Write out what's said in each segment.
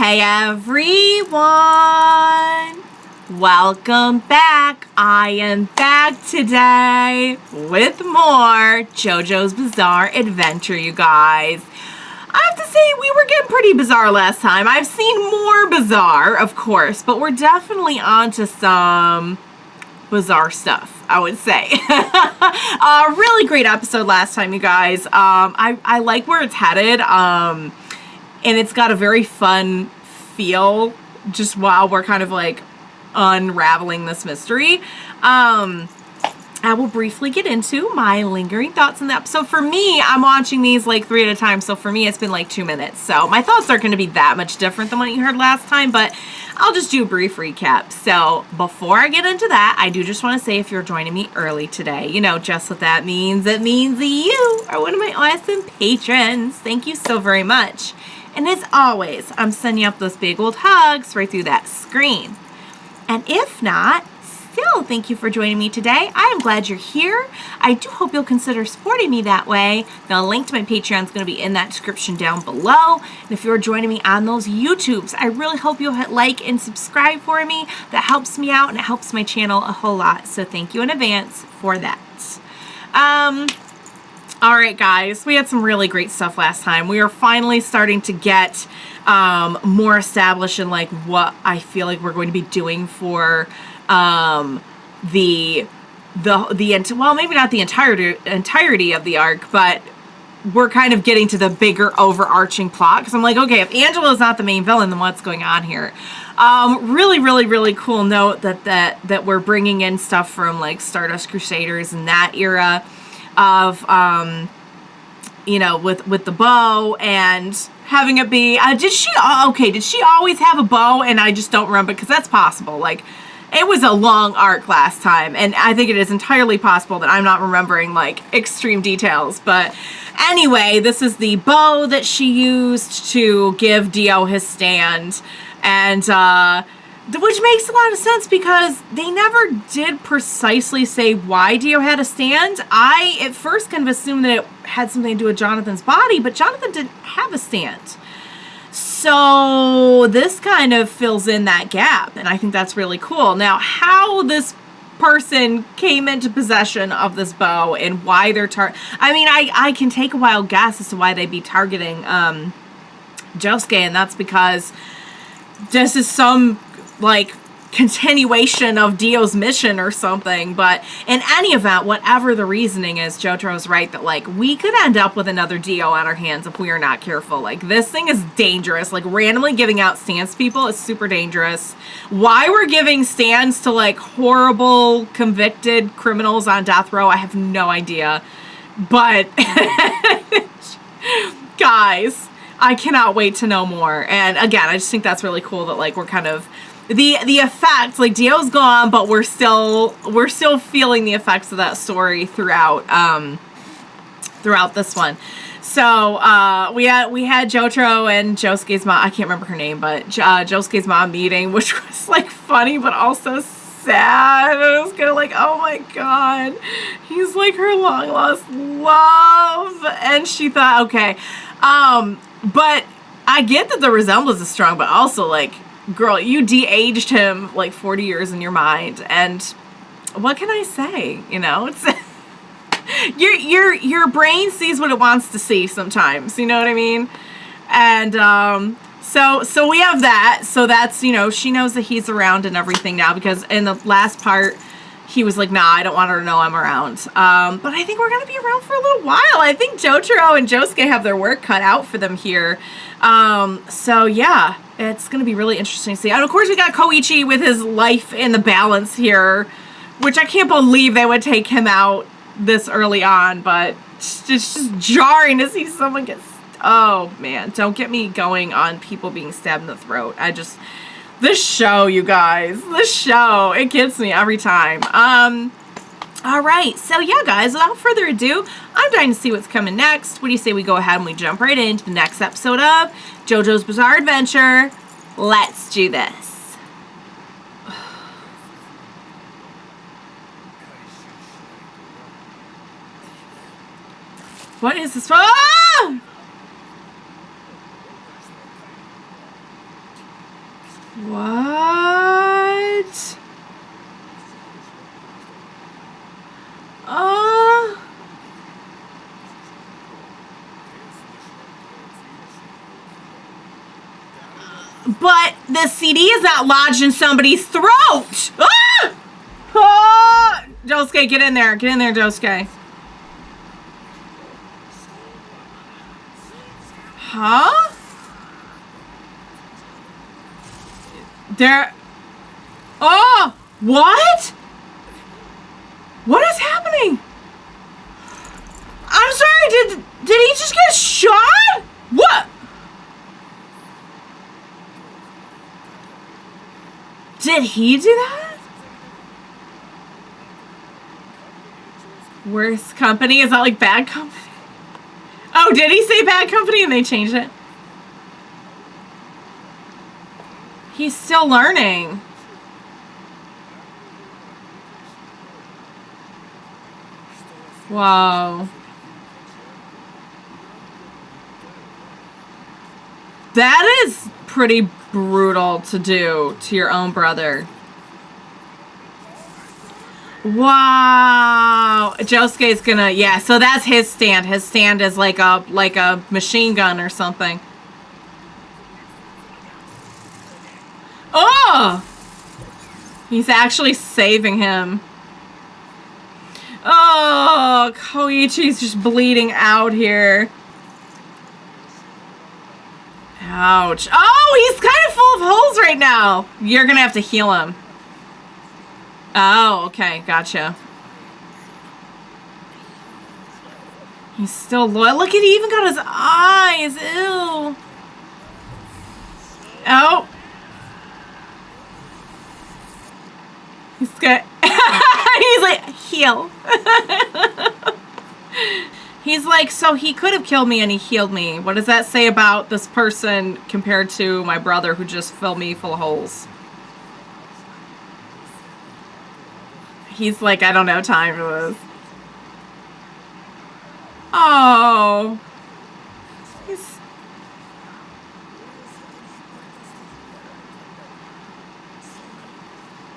Hey everyone! Welcome back. I am back today with more JoJo's Bizarre Adventure, you guys. I have to say, we were getting pretty bizarre last time. I've seen more bizarre, of course, but we're definitely on to some bizarre stuff, I would say. A really great episode last time, you guys. I like where it's headed, and it's got a very fun feel just while we're kind of like unraveling this mystery. I will briefly get into my lingering thoughts on the episode. For me, I'm watching these like 3 at a time, so for me it's been like 2 minutes. So my thoughts aren't going to be that much different than what you heard last time, but I'll just do a brief recap. So before I get into that, I do just want to say if you're joining me early today, you know just what that means. It means you are one of my awesome patrons. Thank you so very much. And as always, I'm sending up those big old hugs right through that screen. And if not, still, thank you for joining me today. I am glad you're here. I do hope you'll consider supporting me that way. The link to my Patreon is going to be in that description down below. And if you're joining me on those YouTubes, I really hope you'll hit like and subscribe for me. That helps me out and it helps my channel a whole lot. So thank you in advance for that. All right, guys, we had some really great stuff last time. We are finally starting to get more established in like what I feel like we're going to be doing for well, maybe not the entirety of the arc, but we're kind of getting to the bigger overarching plot. Because I'm like, okay, if Angela's not the main villain, then what's going on here? Really cool note that we're bringing in stuff from like Stardust Crusaders and that era of you know, with the bow and having it be did she always have a bow and I just don't remember? Because that's possible. Like, it was a long arc last time, and I think it is entirely possible that I'm not remembering like extreme details. But anyway, this is the bow that she used to give Dio his stand, and which makes a lot of sense because they never did precisely say why Dio had a stand. I at first kind of assumed that it had something to do with Jonathan's body, but Jonathan didn't have a stand. So this kind of fills in that gap, and I think that's really cool. Now, how this person came into possession of this bow and why they're I can take a wild guess as to why they'd be targeting Josuke, and that's because this is some like continuation of Dio's mission or something. But in any event, whatever the reasoning is, Jotaro's right that like we could end up with another Dio on our hands if we are not careful. Like, this thing is dangerous. Like, randomly giving out stands to people is super dangerous. Why we're giving stands to like horrible convicted criminals on death row, I have no idea. But guys, I cannot wait to know more. And again, I just think that's really cool that like we're kind of the effects, like Dio's gone, but we're still feeling the effects of that story throughout this one. So we had Jotaro and Josuke's mom, I can't remember her name, but Josuke's mom meeting, which was like funny but also sad. And I was kind of like, oh my god, he's like her long lost love. And she thought, okay, but I get that the resemblance is strong, but also like, girl, you de-aged him like 40 years in your mind, and what can I say? You know, it's your brain sees what it wants to see sometimes. You know what I mean? And so we have that. So that's, you know, she knows that he's around and everything now, because in the last part he was like, nah, I don't want her to know I'm around. But I think we're gonna be around for a little while. I think Jotaro and Josuke have their work cut out for them here. So yeah, it's going to be really interesting to see. And of course we got Koichi with his life in the balance here, which I can't believe they would take him out this early on, but it's just jarring to see someone get, oh man, don't get me going on people being stabbed in the throat. This show, you guys, it gets me every time. All right, so yeah, guys, without further ado, I'm dying to see what's coming next. What do you say we go ahead and we jump right into the next episode of JoJo's Bizarre Adventure? Let's do this. What is this? Ah! What? But the CD is not lodged in somebody's throat. Ah! Ah! Josuke, get in there. Get in there, Josuke. Huh? There. Oh! What? What is happening? I'm sorry, did he just get shot? What? Did he do that? Worst company? Is that like bad company? Oh, did he say bad company and they changed it? He's still learning. Whoa. That is pretty brutal to do to your own brother. Wow. Josuke's gonna, yeah, so that's his stand. His stand is like a machine gun or something. Oh! He's actually saving him. Oh, Koichi's just bleeding out here. Ouch. Oh, he's kind of full of holes right now. You're gonna have to heal him. Oh, okay. Gotcha. He's still loyal. Look at, he even got his eyes. Ew. Oh. He's got... He's like, heal. He's like, so he could have killed me and he healed me. What does that say about this person compared to my brother who just filled me full of holes? He's like, I don't have time for this. Oh.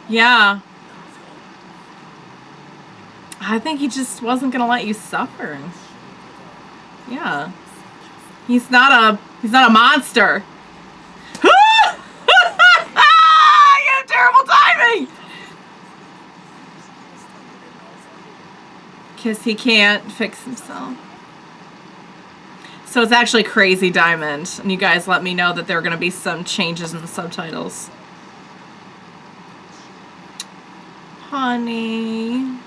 Yeah. I think he just wasn't gonna let you suffer. Yeah. He's not a monster. You have terrible timing! Because he can't fix himself. So it's actually Crazy Diamond. And you guys let me know that there are going to be some changes in the subtitles. Honey.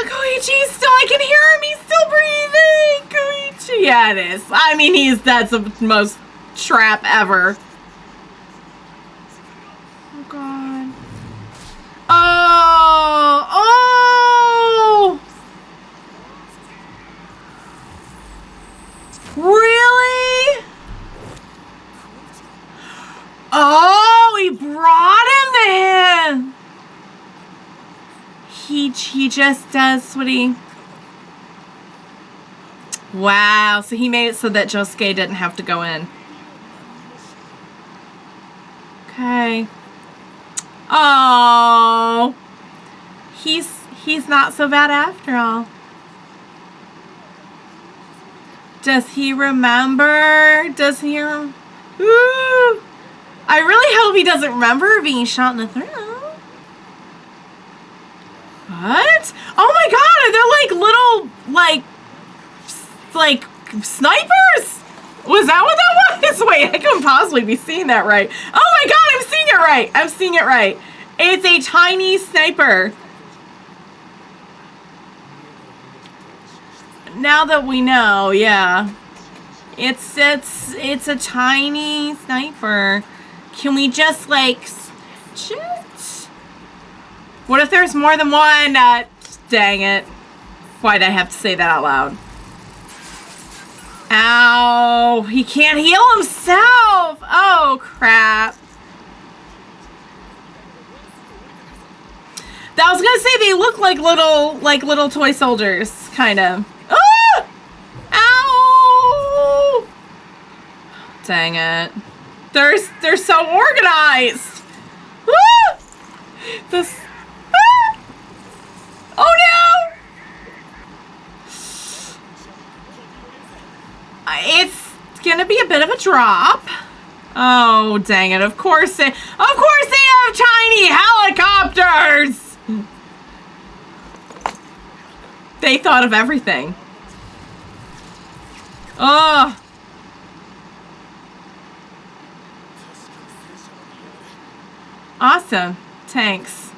Koichi's still, I can hear him. He's still breathing. Koichi. Yeah, it is. I mean, that's the most trap ever. Oh, God. Oh. Oh. Really? Oh, he brought him to him. He just does what he... Wow, so he made it so that Josuke didn't have to go in. Okay. Oh. He's not so bad after all. Does he remember? Does he... Ooh. I really hope he doesn't remember being shot in the throat. What? Oh my God, are there like little, like snipers? Was that what that was? Wait, I couldn't possibly be seeing that right. Oh my God, I'm seeing it right. I'm seeing it right. It's a tiny sniper. Now that we know, yeah. It's a tiny sniper. Can we just like what if there's more than one? Dang it. Why'd I have to say that out loud? Ow. He can't heal himself. Oh, crap. I was gonna say they look like little toy soldiers, kind of. Ah! Ow! Dang it. They're so organized. Woo! This. Ah! Oh no! It's gonna be a bit of a drop. Oh dang it! Of course they have tiny helicopters. They thought of everything. Oh. Awesome. Tanks.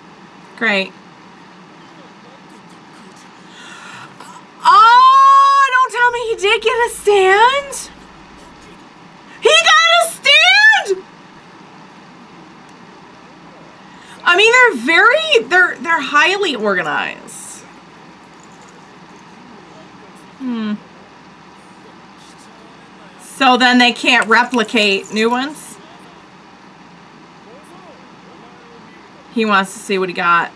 Great. Oh, don't tell me he did get a stand. He got a stand. I mean, they're highly organized. So then they can't replicate new ones? He wants to see what he got.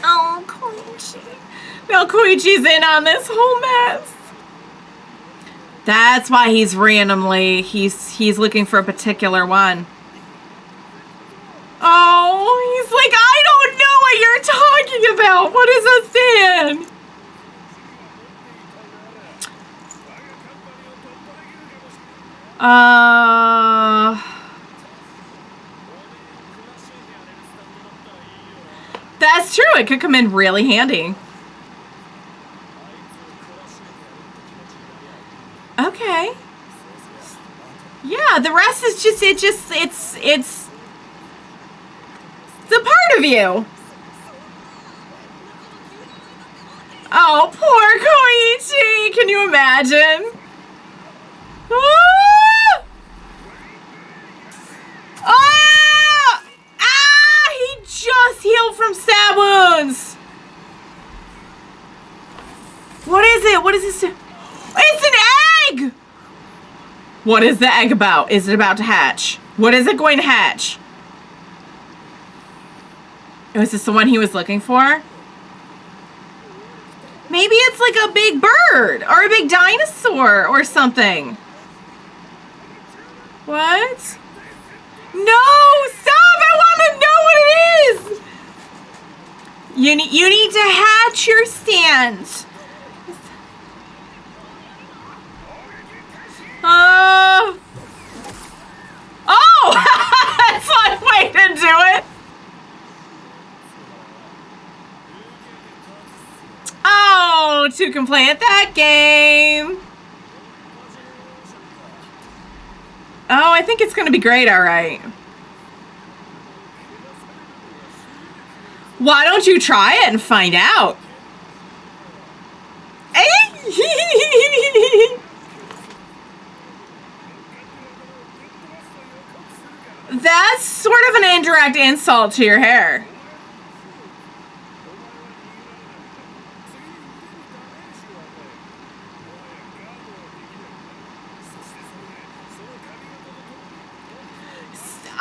Oh, Koichi. Now Koichi's in on this whole mess. That's why he's randomly, he's looking for a particular one. Oh, he's like, I don't know what you're talking about. What is a stand? That's true. It could come in really handy. Okay. Yeah, the rest is just, it's a part of you. Oh, poor Koichi. Can you imagine? Ah! Ah! Ah! He just healed from stab wounds. What is it? What is this? It's an egg! What is the egg about? Is it about to hatch? What is it going to hatch? Was this the one he was looking for? Maybe it's like a big bird or a big dinosaur or something. What? No! Stop! I want to know what it is! You need to hatch your stand. Oh! That's one way to do it. Oh, two can play at that game. Oh, I think it's going to be great, all right. Why don't you try it and find out? That's sort of an indirect insult to your hair.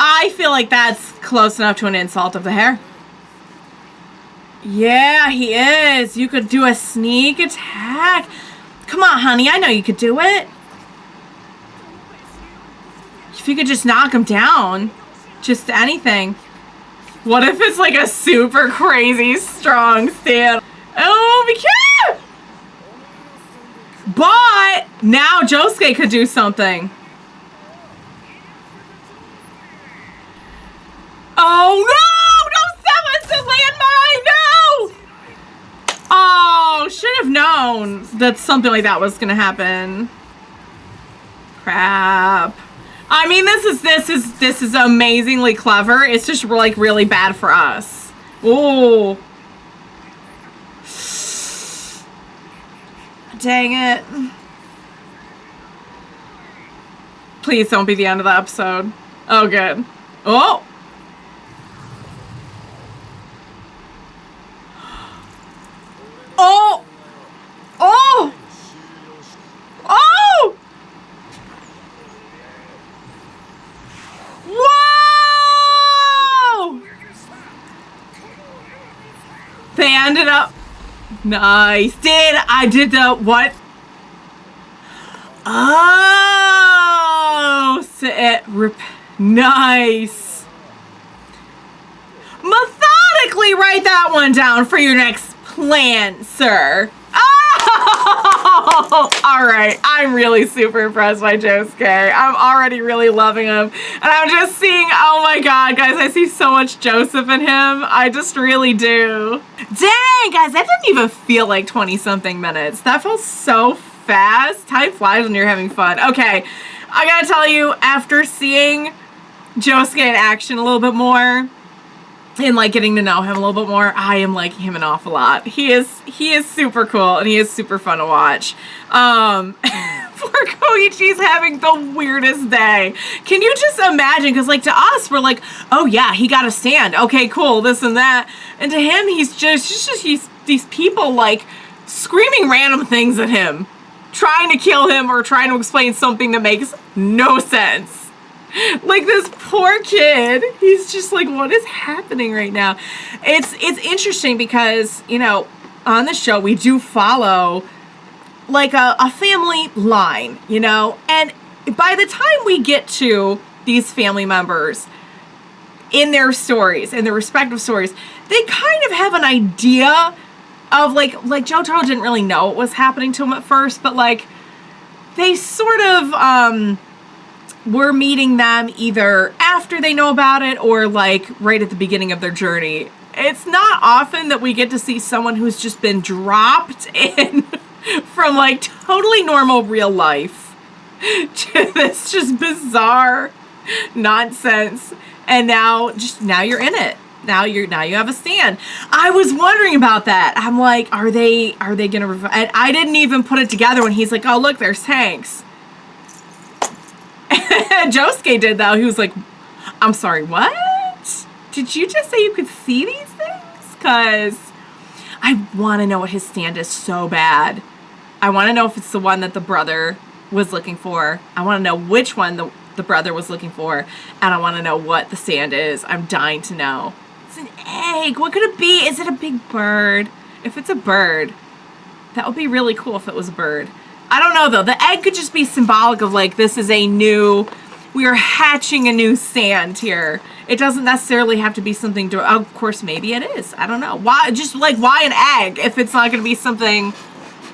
I feel like that's close enough to an insult of the hair. Yeah, he is. You could do a sneak attack. Come on, honey. I know you could do it. If you could just knock him down. Just anything. What if it's like a super crazy strong stand? Oh, be careful! But now Josuke could do something. Oh no! Don't step us to landmine! No! Oh, should have known that something like that was gonna happen. Crap. I mean, this is amazingly clever. It's just like really bad for us. Ooh. Dang it. Please don't be the end of the episode. Oh, good. Oh. Oh! Oh! Oh! Whoa! They ended up... Nice. I did the... What? Oh! Nice. Methodically write that one down for your next plan, sir. Oh, all right. I'm really super impressed by Josuke. I'm already really loving him. And I'm just seeing, oh my God, guys, I see so much Joseph in him. I just really do. Dang, guys, that didn't even feel like 20-something minutes. That felt so fast. Time flies when you're having fun. Okay, I gotta tell you, after seeing Josuke in action a little bit more, and like getting to know him a little bit more, I am liking him an awful lot. He is super cool and he is super fun to watch. Poor Koichi's having the weirdest day. Can you just imagine? Because like to us, we're like, oh yeah, he got a stand. Okay, cool, this and that. And to him, he's these people like screaming random things at him, trying to kill him or trying to explain something that makes no sense. Like this poor kid, he's just like, what is happening right now? It's interesting because, you know, on the show we do follow like a family line, you know, and by the time we get to these family members in their stories, in their respective stories, they kind of have an idea of like Jojo didn't really know what was happening to him at first, but like they sort of we're meeting them either after they know about it or like right at the beginning of their journey. It's not often that we get to see someone who's just been dropped in from like totally normal real life to this just bizarre nonsense. And now you're in it. Now you have a stand. I was wondering about that. I'm like, are they gonna and I didn't even put it together when he's like, oh look, there's tanks. Josuke did though. He was like, I'm sorry, what? Did you just say you could see these things? Because I want to know what his stand is so bad. I want to know if it's the one that the brother was looking for. I want to know which one the brother was looking for. And I want to know what the stand is. I'm dying to know. It's an egg. What could it be? Is it a big bird? If it's a bird, that would be really cool if it was a bird. I don't know though. The egg could just be symbolic of like, this is we are hatching a new stand here. It doesn't necessarily have to be something of course, maybe it is. I don't know. Why an egg if it's not going to be something,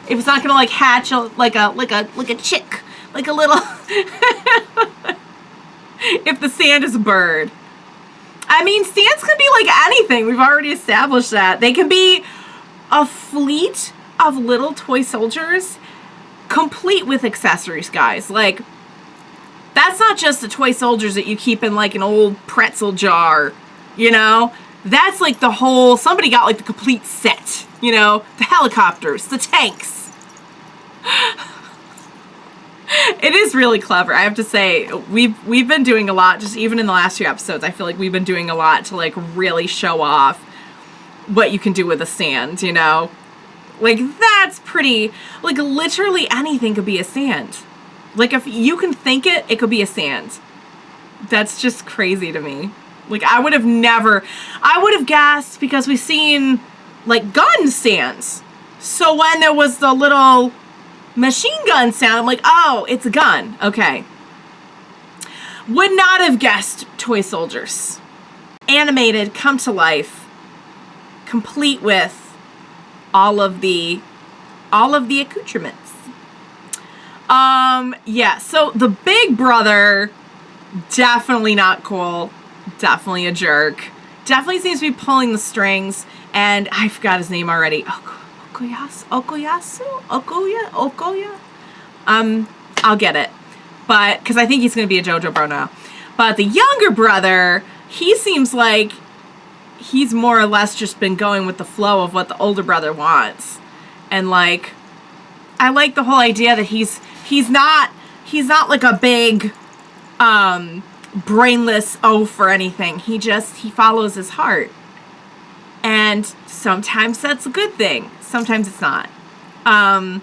if it's not going to like hatch like a chick, like a little, if the sand is a bird. I mean, stands can be like anything. We've already established that. They can be a fleet of little toy soldiers complete with accessories, guys. Like, that's not just the toy soldiers that you keep in like an old pretzel jar, you know? That's like the whole, somebody got like the complete set, you know? The helicopters, the tanks. It is really clever. I have to say, we've been doing a lot, just even in the last few episodes, I feel like we've been doing a lot to like really show off what you can do with a stand, you know? Like, that's pretty, like, literally anything could be a sand. Like, if you can think it, it could be a sand. That's just crazy to me. Like, I would have guessed, because we've seen, like, gun stands. So when there was the little machine gun sound, I'm like, oh, it's a gun. Okay. Would not have guessed toy soldiers. Animated, come to life, complete with all of the accoutrements. Yeah, so the big brother, definitely not cool, definitely a jerk, definitely seems to be pulling the strings, and I forgot his name already. Okoya? I'll get it, but, because I think he's gonna be a Jojo bro now. But the younger brother, he seems like he's more or less just been going with the flow of what the older brother wants. And like, I like the whole idea that he's not like a big brainless oaf or anything. He follows his heart. And sometimes that's a good thing. Sometimes it's not. I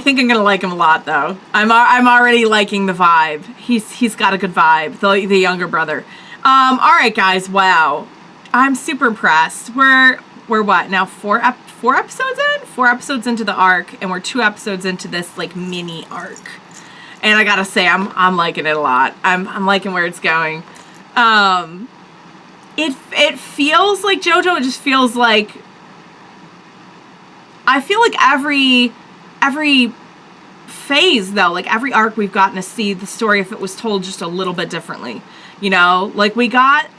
think I'm gonna like him a lot though. I'm already liking the vibe. He's got a good vibe, the younger brother. Alright guys, wow. I'm super impressed. We're what, now four episodes in? 4 episodes into the arc, and we're 2 episodes into this, like, mini arc. And I gotta say, I'm liking it a lot. I'm liking where it's going. It feels like JoJo. It just feels like, I feel like every phase though, like every arc, we've gotten to see the story if it was told just a little bit differently. You know, like we got,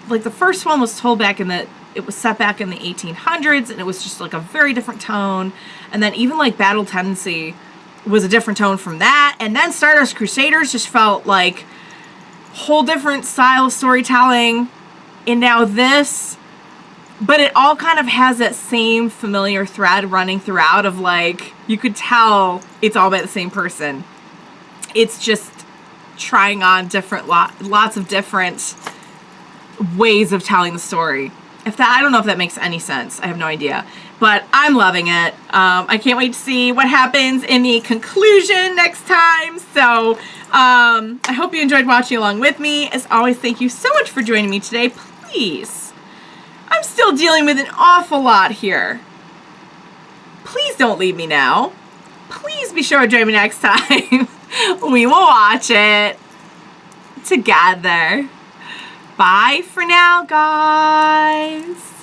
like the first one was told back in the, it was set back in the 1800s, and it was just like a very different tone. And then even like Battle Tendency was a different tone from that. And then Stardust Crusaders just felt like whole different style of storytelling. And now this, but it all kind of has that same familiar thread running throughout of like, you could tell it's all by the same person. It's just trying on different, lots of different ways of telling the story. I don't know if that makes any sense. I have no idea. But I'm loving it. I can't wait to see what happens in the conclusion next time. So I hope you enjoyed watching along with me. As always, thank you so much for joining me today. Please, I'm still dealing with an awful lot here. Please don't leave me now. Please be sure to join me next time. We will watch it together. Bye for now, guys.